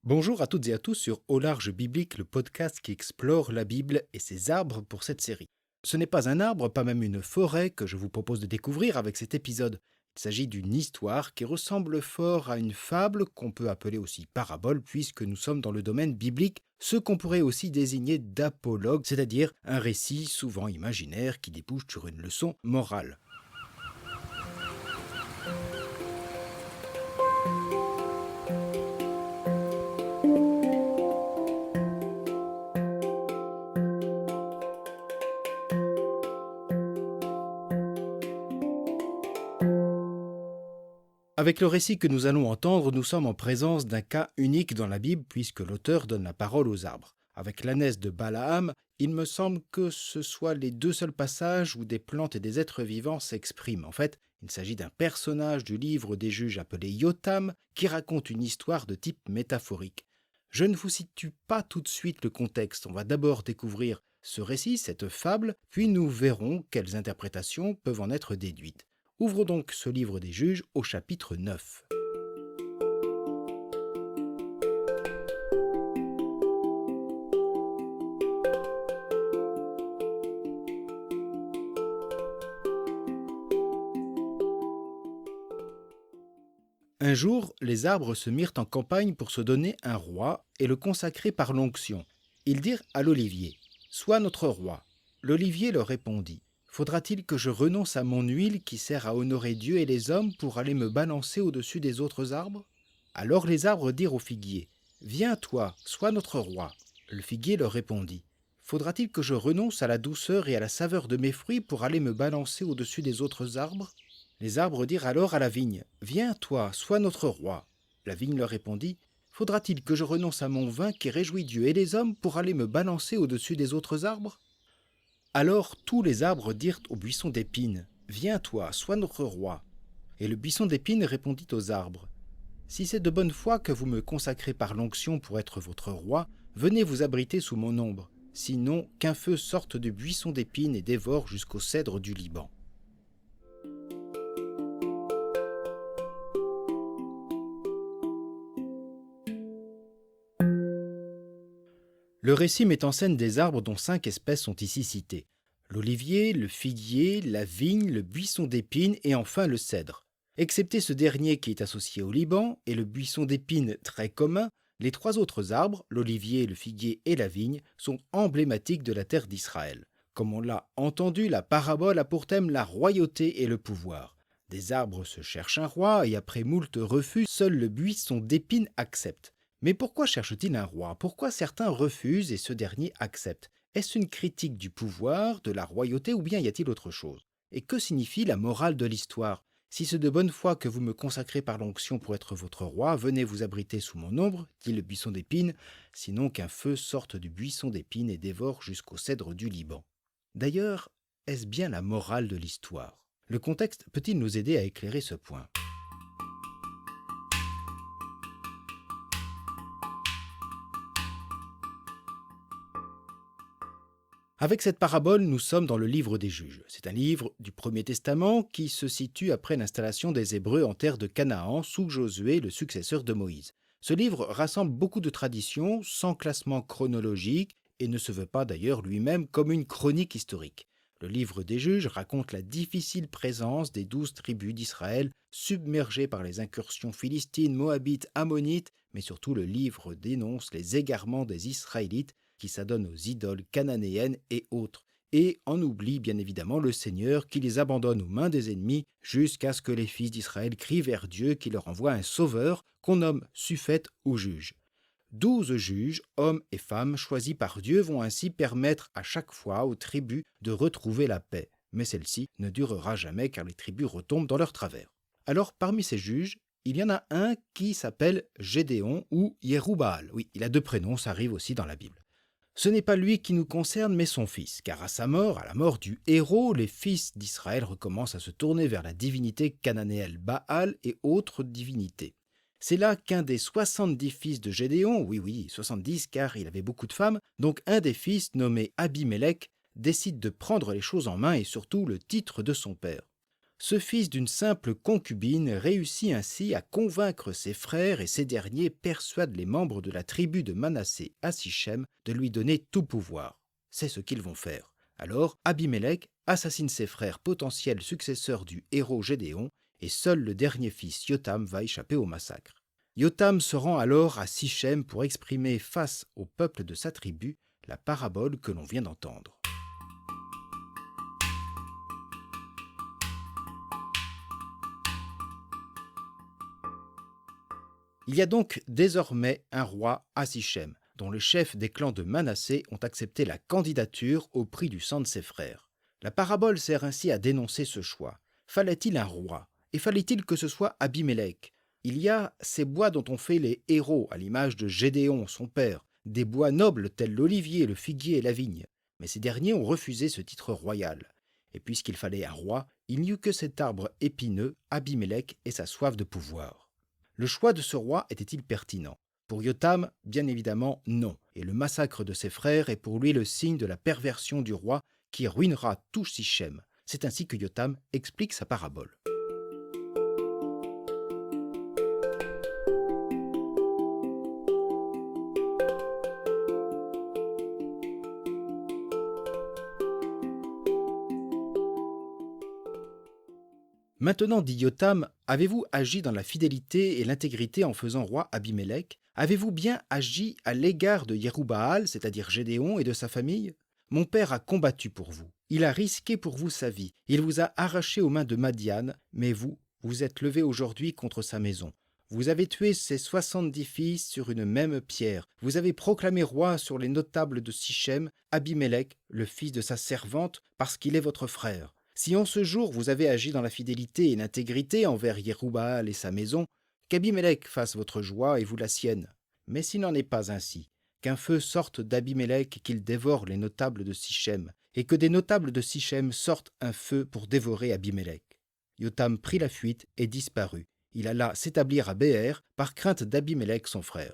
Bonjour à toutes et à tous sur Au large biblique, le podcast qui explore la Bible et ses arbres pour cette série. Ce n'est pas un arbre, pas même une forêt que je vous propose de découvrir avec cet épisode. Il s'agit d'une histoire qui ressemble fort à une fable qu'on peut appeler aussi parabole puisque nous sommes dans le domaine biblique, ce qu'on pourrait aussi désigner d'apologue, c'est-à-dire un récit souvent imaginaire qui débouche sur une leçon morale. Avec le récit que nous allons entendre, nous sommes en présence d'un cas unique dans la Bible puisque l'auteur donne la parole aux arbres. Avec l'ânesse de Balaam, il me semble que ce soient les deux seuls passages où des plantes et des êtres vivants s'expriment. En fait, il s'agit d'un personnage du livre des juges appelé Yotam qui raconte une histoire de type métaphorique. Je ne vous situe pas tout de suite le contexte, on va d'abord découvrir ce récit, cette fable, puis nous verrons quelles interprétations peuvent en être déduites. Ouvrons donc ce livre des juges au chapitre 9. Un jour, les arbres se mirent en campagne pour se donner un roi et le consacrer par l'onction. Ils dirent à l'olivier, « Sois notre roi. » L'olivier leur répondit, « Faudra-t-il que je renonce à mon huile qui sert à honorer Dieu et les hommes pour aller me balancer au-dessus des autres arbres ?» Alors les arbres dirent au figuier, « Viens toi, sois notre roi. » Le figuier leur répondit, « Faudra-t-il que je renonce à la douceur et à la saveur de mes fruits pour aller me balancer au-dessus des autres arbres ?» Les arbres dirent alors à la vigne, « Viens toi, sois notre roi. » La vigne leur répondit, « Faudra-t-il que je renonce à mon vin qui réjouit Dieu et les hommes pour aller me balancer au-dessus des autres arbres ?» Alors tous les arbres dirent au buisson d'épines, « Viens toi, sois notre roi. » Et le buisson d'épines répondit aux arbres, « Si c'est de bonne foi que vous me consacrez par l'onction pour être votre roi, venez vous abriter sous mon ombre, sinon qu'un feu sorte du buisson d'épines et dévore jusqu'au cèdre du Liban. » Le récit met en scène des arbres dont 5 espèces sont ici citées. L'olivier, le figuier, la vigne, le buisson d'épines et enfin le cèdre. Excepté ce dernier qui est associé au Liban et le buisson d'épines très commun, les 3 autres arbres, l'olivier, le figuier et la vigne, sont emblématiques de la terre d'Israël. Comme on l'a entendu, la parabole a pour thème la royauté et le pouvoir. Des arbres se cherchent un roi et après moult refus, seul le buisson d'épines accepte. Mais pourquoi cherche-t-il un roi? Pourquoi certains refusent et ce dernier accepte? Est-ce une critique du pouvoir, de la royauté ou bien y a-t-il autre chose? Et que signifie la morale de l'histoire? Si c'est de bonne foi que vous me consacrez par l'onction pour être votre roi, venez vous abriter sous mon ombre, dit le buisson d'épines, sinon qu'un feu sorte du buisson d'épines et dévore jusqu'au cèdre du Liban. D'ailleurs, est-ce bien la morale de l'histoire? Le contexte peut-il nous aider à éclairer ce point? Avec cette parabole, nous sommes dans le livre des Juges. C'est un livre du Premier Testament qui se situe après l'installation des Hébreux en terre de Canaan sous Josué, le successeur de Moïse. Ce livre rassemble beaucoup de traditions sans classement chronologique et ne se veut pas d'ailleurs lui-même comme une chronique historique. Le livre des Juges raconte la difficile présence des 12 tribus d'Israël submergées par les incursions philistines, moabites, ammonites, mais surtout le livre dénonce les égarements des Israélites qui s'adonnent aux idoles cananéennes et autres, et en oublie bien évidemment le Seigneur qui les abandonne aux mains des ennemis jusqu'à ce que les fils d'Israël crient vers Dieu qui leur envoie un sauveur qu'on nomme Suphète ou juge. 12 juges, hommes et femmes choisis par Dieu vont ainsi permettre à chaque fois aux tribus de retrouver la paix, mais celle-ci ne durera jamais car les tribus retombent dans leur travers. Alors parmi ces juges, il y en a un qui s'appelle Gédéon ou Yerubbaal. Oui, il a 2 prénoms, ça arrive aussi dans la Bible. Ce n'est pas lui qui nous concerne, mais son fils, car à sa mort, à la mort du héros, les fils d'Israël recommencent à se tourner vers la divinité cananéenne Baal et autres divinités. C'est là qu'un des 70 fils de Gédéon, oui, 70 car il avait beaucoup de femmes, donc un des fils nommé Abimélec, décide de prendre les choses en main et surtout le titre de son père. ce fils d'une simple concubine réussit ainsi à convaincre ses frères et ces derniers persuadent les membres de la tribu de Manassé à Sichem de lui donner tout pouvoir. C'est ce qu'ils vont faire. Alors Abimélec assassine ses frères potentiels successeurs du héros Gédéon et seul le dernier fils Yotam va échapper au massacre. Yotam se rend alors à Sichem pour exprimer face au peuple de sa tribu la parabole que l'on vient d'entendre. Il y a donc désormais un roi à Sichem, dont les chefs des clans de Manassé ont accepté la candidature au prix du sang de ses frères. La parabole sert ainsi à dénoncer ce choix. Fallait-il un roi? Et fallait-il que ce soit Abimélec? Il y a ces bois dont on fait les héros, à l'image de Gédéon, son père, des bois nobles tels l'olivier, le figuier et la vigne. Mais ces derniers ont refusé ce titre royal. Et puisqu'il fallait un roi, il n'y eut que cet arbre épineux, Abimélec et sa soif de pouvoir. Le choix de ce roi était-il pertinent? Pour Yotam, bien évidemment non, et le massacre de ses frères est pour lui le signe de la perversion du roi qui ruinera tout Sichem. C'est ainsi que Yotam explique sa parabole. Maintenant, dit Yotam, avez-vous agi dans la fidélité et l'intégrité en faisant roi Abimélec? Avez-vous bien agi à l'égard de Yerubbaal, c'est-à-dire Gédéon et de sa famille? Mon père a combattu pour vous. Il a risqué pour vous sa vie. Il vous a arraché aux mains de Madian, mais vous, vous êtes levé aujourd'hui contre sa maison. Vous avez tué ses 70 fils sur une même pierre. Vous avez proclamé roi sur les notables de Sichem, Abimélec, le fils de sa servante, parce qu'il est votre frère. Si en ce jour vous avez agi dans la fidélité et l'intégrité envers Yerubbaal et sa maison, qu'Abimélec fasse votre joie et vous la sienne. Mais s'il n'en est pas ainsi, qu'un feu sorte d'Abimélec qu'il dévore les notables de Sichem, et que des notables de Sichem sortent un feu pour dévorer Abimélec. Yotam prit la fuite et disparut. Il alla s'établir à Béer par crainte d'Abimélec son frère.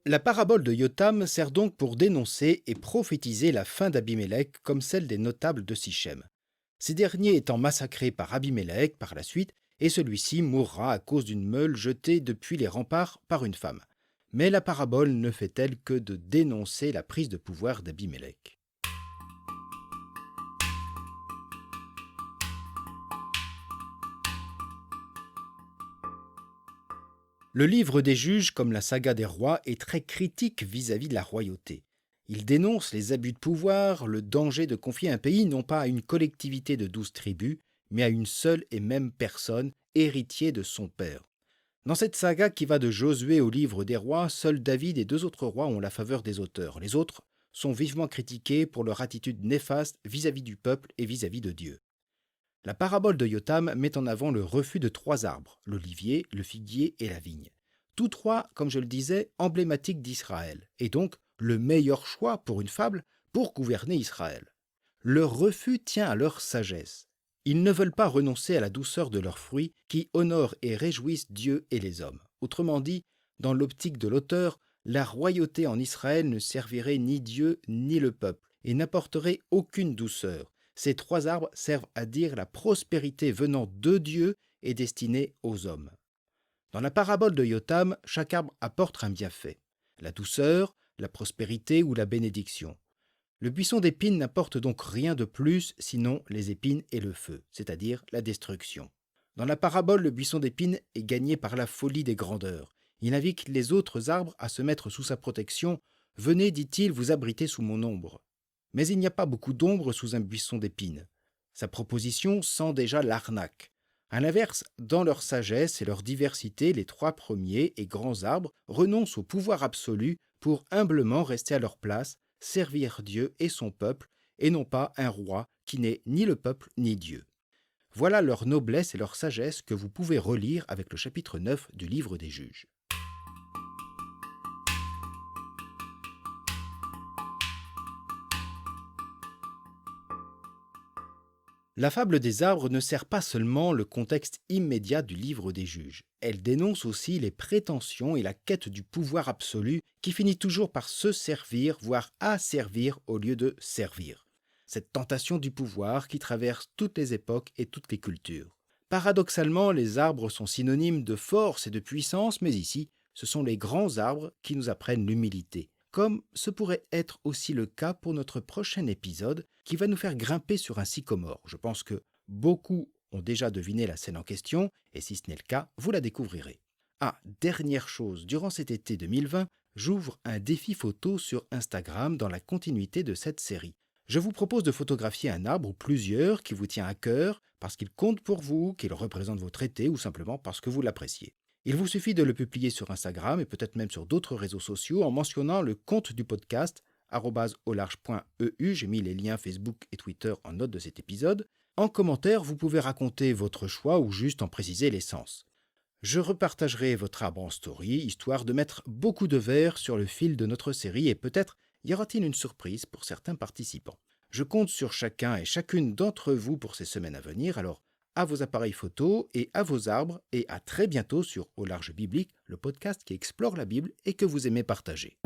La parabole de Yotam sert donc pour dénoncer et prophétiser la fin d'Abimélec comme celle des notables de Sichem. Ces derniers étant massacrés par Abimélec par la suite, et celui-ci mourra à cause d'une meule jetée depuis les remparts par une femme. Mais la parabole ne fait-elle que de dénoncer la prise de pouvoir d'Abimélec. Le livre des juges, comme la saga des rois, est très critique vis-à-vis de la royauté. Il dénonce les abus de pouvoir, le danger de confier un pays non pas à une collectivité de 12 tribus, mais à une seule et même personne, héritier de son père. Dans cette saga qui va de Josué au livre des rois, seuls David et 2 autres rois ont la faveur des auteurs. Les autres sont vivement critiqués pour leur attitude néfaste vis-à-vis du peuple et vis-à-vis de Dieu. La parabole de Yotam met en avant le refus de 3 arbres, l'olivier, le figuier et la vigne. Tous 3, comme je le disais, emblématiques d'Israël, et donc le meilleur choix pour une fable pour gouverner Israël. Leur refus tient à leur sagesse. Ils ne veulent pas renoncer à la douceur de leurs fruits qui honorent et réjouissent Dieu et les hommes. Autrement dit, dans l'optique de l'auteur, la royauté en Israël ne servirait ni Dieu ni le peuple et n'apporterait aucune douceur. Ces 3 arbres servent à dire la prospérité venant de Dieu est destinée aux hommes. Dans la parabole de Yotam, chaque arbre apporte un bienfait, la douceur, la prospérité ou la bénédiction. Le buisson d'épines n'apporte donc rien de plus sinon les épines et le feu, c'est-à-dire la destruction. Dans la parabole, le buisson d'épines est gagné par la folie des grandeurs. Il invite les autres arbres à se mettre sous sa protection. « Venez, dit-il, vous abriter sous mon ombre. » Mais il n'y a pas beaucoup d'ombre sous un buisson d'épines. Sa proposition sent déjà l'arnaque. À l'inverse, dans leur sagesse et leur diversité, les 3 premiers et grands arbres renoncent au pouvoir absolu pour humblement rester à leur place, servir Dieu et son peuple, et non pas un roi qui n'est ni le peuple ni Dieu. Voilà leur noblesse et leur sagesse que vous pouvez relire avec le chapitre 9 du livre des Juges. La fable des arbres ne sert pas seulement le contexte immédiat du livre des juges, elle dénonce aussi les prétentions et la quête du pouvoir absolu qui finit toujours par se servir, voire asservir au lieu de servir. Cette tentation du pouvoir qui traverse toutes les époques et toutes les cultures. Paradoxalement, les arbres sont synonymes de force et de puissance, mais ici, ce sont les grands arbres qui nous apprennent l'humilité, comme ce pourrait être aussi le cas pour notre prochain épisode qui va nous faire grimper sur un sycomore. Je pense que beaucoup ont déjà deviné la scène en question, et si ce n'est le cas, vous la découvrirez. Ah, dernière chose, durant cet été 2020, j'ouvre un défi photo sur Instagram dans la continuité de cette série. Je vous propose de photographier un arbre ou plusieurs qui vous tient à cœur parce qu'il compte pour vous, qu'il représente votre été ou simplement parce que vous l'appréciez. Il vous suffit de le publier sur Instagram et peut-être même sur d'autres réseaux sociaux en mentionnant le compte du podcast @aularge.eu. J'ai mis les liens Facebook et Twitter en note de cet épisode. En commentaire, vous pouvez raconter votre choix ou juste en préciser l'essence. Je repartagerai votre arbre en story, histoire de mettre beaucoup de verre sur le fil de notre série et peut-être y aura-t-il une surprise pour certains participants. Je compte sur chacun et chacune d'entre vous pour ces semaines à venir, alors à vos appareils photo et à vos arbres, et à très bientôt sur Au Large Biblique, le podcast qui explore la Bible et que vous aimez partager.